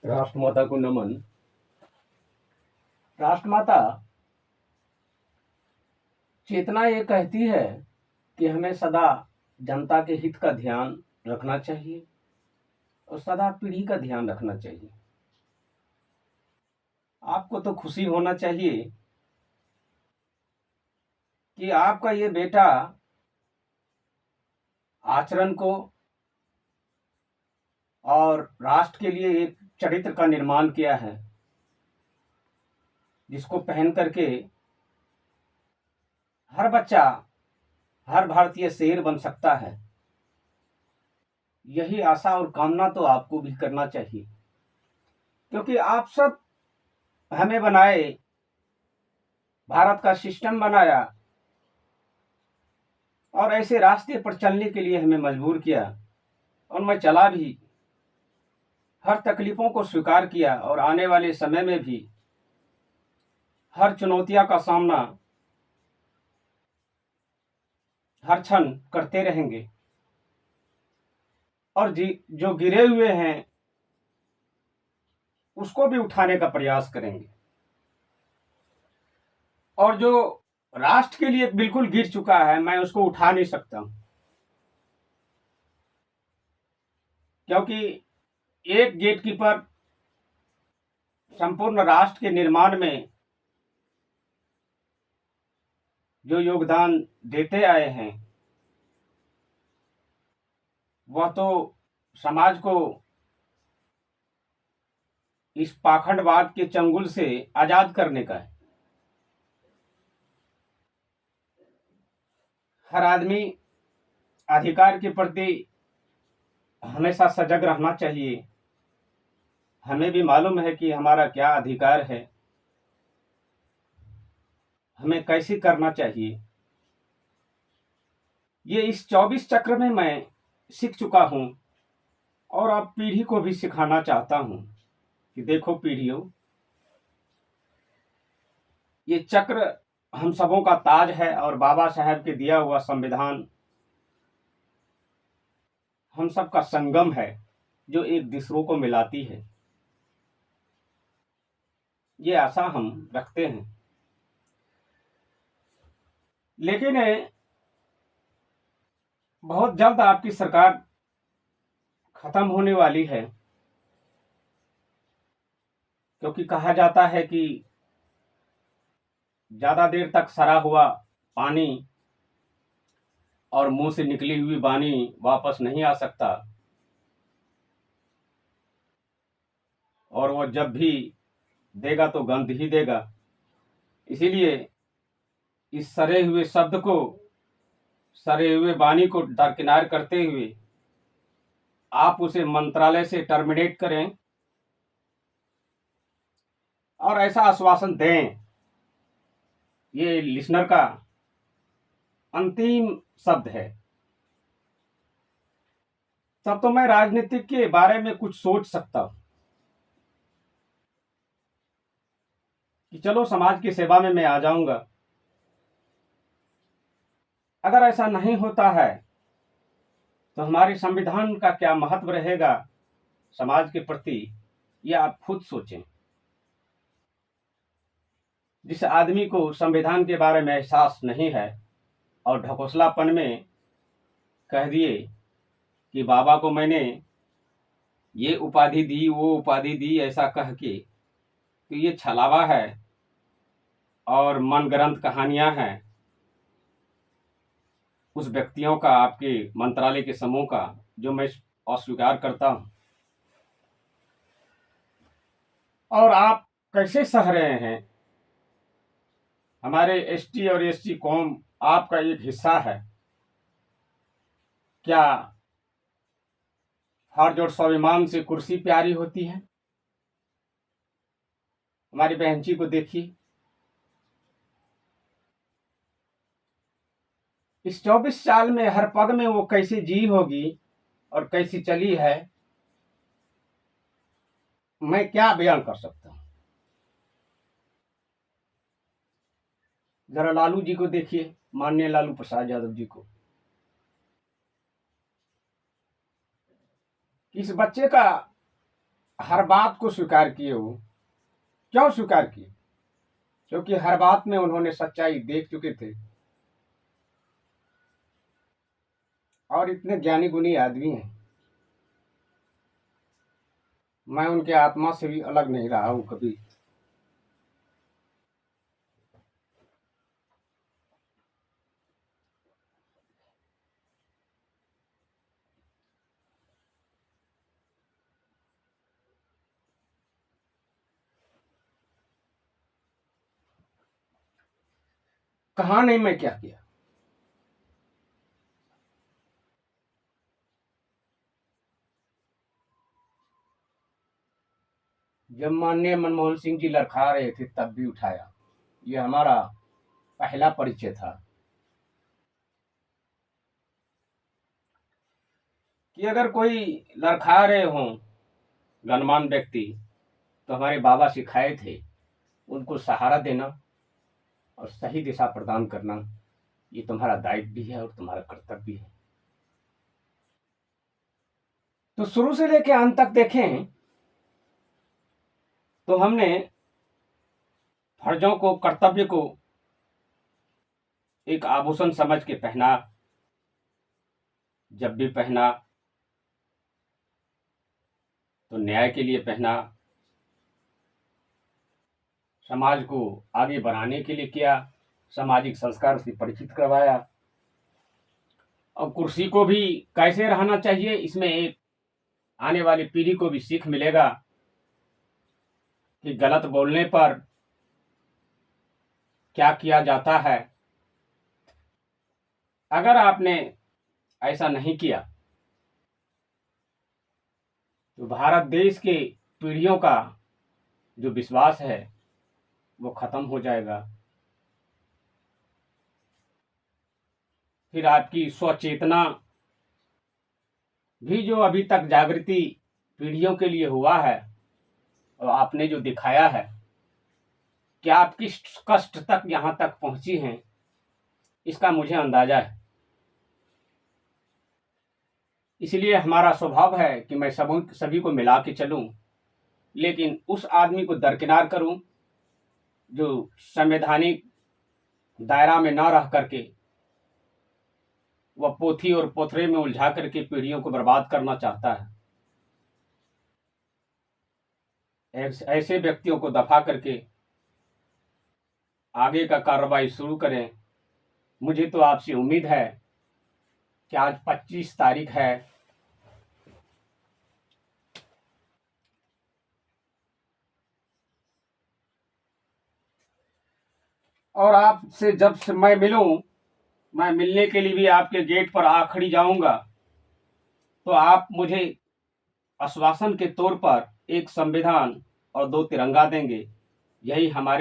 राष्ट्रमाता को नमन। राष्ट्रमाता चेतना ये कहती है कि हमें सदा जनता के हित का ध्यान रखना चाहिए और सदा पीढ़ी का ध्यान रखना चाहिए। आपको तो खुशी होना चाहिए कि आपका ये बेटा आचरण को और राष्ट्र के लिए एक चरित्र का निर्माण किया है, जिसको पहन करके हर बच्चा, हर भारतीय शेर बन सकता है। यही आशा और कामना तो आपको भी करना चाहिए, क्योंकि आप सब हमें बनाए, भारत का सिस्टम बनाया और ऐसे रास्ते पर चलने के लिए हमें मजबूर किया, और मैं चला भी, हर तकलीफों को स्वीकार किया और आने वाले समय में भी हर चुनौतियों का सामना हर क्षण करते रहेंगे और जो गिरे हुए हैं उसको भी उठाने का प्रयास करेंगे, और जो राष्ट्र के लिए बिल्कुल गिर चुका है मैं उसको उठा नहीं सकता हूं, क्योंकि एक गेटकीपर संपूर्ण राष्ट्र के निर्माण में जो योगदान देते आए हैं वह तो समाज को इस पाखंडवाद के चंगुल से आजाद करने का है। हर आदमी अधिकार के प्रति हमेशा सजग रहना चाहिए। हमें भी मालूम है कि हमारा क्या अधिकार है, हमें कैसे करना चाहिए। ये इस 24 चक्र में मैं सीख चुका हूं और अब पीढ़ी को भी सिखाना चाहता हूं कि देखो पीढ़ियों, ये चक्र हम सबों का ताज है और बाबा साहब के दिया हुआ संविधान हम सबका संगम है जो एक दूसरों को मिलाती है। ये आशा हम रखते हैं, लेकिन बहुत जल्द आपकी सरकार खत्म होने वाली है, क्योंकि कहा जाता है कि ज्यादा देर तक सड़ा हुआ पानी और मुंह से निकली हुई वाणी वापस नहीं आ सकता, और वो जब भी देगा तो गंध ही देगा। इसीलिए इस सड़े हुए शब्द को, सड़े हुए वाणी को दरकिनार करते हुए आप उसे मंत्रालय से टर्मिनेट करें और ऐसा आश्वासन दें। ये लिसनर का अंतिम शब्द है। तब तो मैं राजनीति के बारे में कुछ सोच सकता हूं कि चलो समाज की सेवा में मैं आ जाऊंगा। अगर ऐसा नहीं होता है तो हमारे संविधान का क्या महत्व रहेगा समाज के प्रति, ये आप खुद सोचें। जिस आदमी को संविधान के बारे में एहसास नहीं है और ढकोसलापन में कह दिए कि बाबा को मैंने ये उपाधि दी, वो उपाधि दी, ऐसा कह के, तो ये छलावा है और मनगढ़ंत कहानियां हैं उस व्यक्तियों का, आपके मंत्रालय के समूह का, जो मैं अस्वीकार करता हूं। और आप कैसे सह रहे हैं? हमारे एसटी और एसटी कौम आपका एक हिस्सा है। क्या हाथ जोड़ स्वाभिमान से कुर्सी प्यारी होती है? हमारी बहन जी को देखिए, इस 24 साल में हर पग में वो कैसे जी होगी और कैसी चली है, मैं क्या बयान कर सकता हूं। जरा लालू जी को देखिए, माननीय लालू प्रसाद यादव जी को। इस बच्चे का हर बात को स्वीकार किए वो। क्यों स्वीकार किए? क्योंकि हर बात में उन्होंने सच्चाई देख चुके थे और इतने ज्ञानी गुणी आदमी हैं। मैं उनके आत्मा से भी अलग नहीं रहा हूं कभी। कहा नहीं मैं क्या किया। जब माननीय मनमोहन सिंह जी लड़खड़ा रहे थे तब भी उठाया। ये हमारा पहला परिचय था कि अगर कोई लड़खड़ा रहे हों गणमान्य व्यक्ति, तो हमारे बाबा सिखाए थे उनको सहारा देना और सही दिशा प्रदान करना। ये तुम्हारा दायित्व भी है और तुम्हारा कर्तव्य भी है। तो शुरू से लेकर अंत तक देखें तो हमने फर्जों को, कर्तव्य को एक आभूषण समझ के पहना। जब भी पहना तो न्याय के लिए पहना, समाज को आगे बढ़ाने के लिए किया, सामाजिक संस्कार से परिचित करवाया। और कुर्सी को भी कैसे रहना चाहिए, इसमें एक आने वाली पीढ़ी को भी सीख मिलेगा कि गलत बोलने पर क्या किया जाता है। अगर आपने ऐसा नहीं किया तो भारत देश के पीढ़ियों का जो विश्वास है वो खत्म हो जाएगा। फिर आपकी स्वचेतना भी जो अभी तक जागृति पीढ़ियों के लिए हुआ है और आपने जो दिखाया है, क्या आप किस कष्ट तक यहाँ तक पहुंची हैं, इसका मुझे अंदाजा है। इसलिए हमारा स्वभाव है कि मैं सभी को मिला के चलूं, लेकिन उस आदमी को दरकिनार करूं जो संवैधानिक दायरा में न रह करके वह पोथी और पोथरे में उलझा करके पीढ़ियों को बर्बाद करना चाहता है। ऐसे व्यक्तियों को दफा करके आगे का कार्रवाई शुरू करें। मुझे तो आपसे उम्मीद है कि आज 25 तारीख है और आपसे जब से मैं मिलूं, मैं मिलने के लिए भी आपके गेट पर आ खड़ी जाऊंगा, तो आप मुझे आश्वासन के तौर पर एक संविधान और 2 तिरंगा देंगे। यही हमारे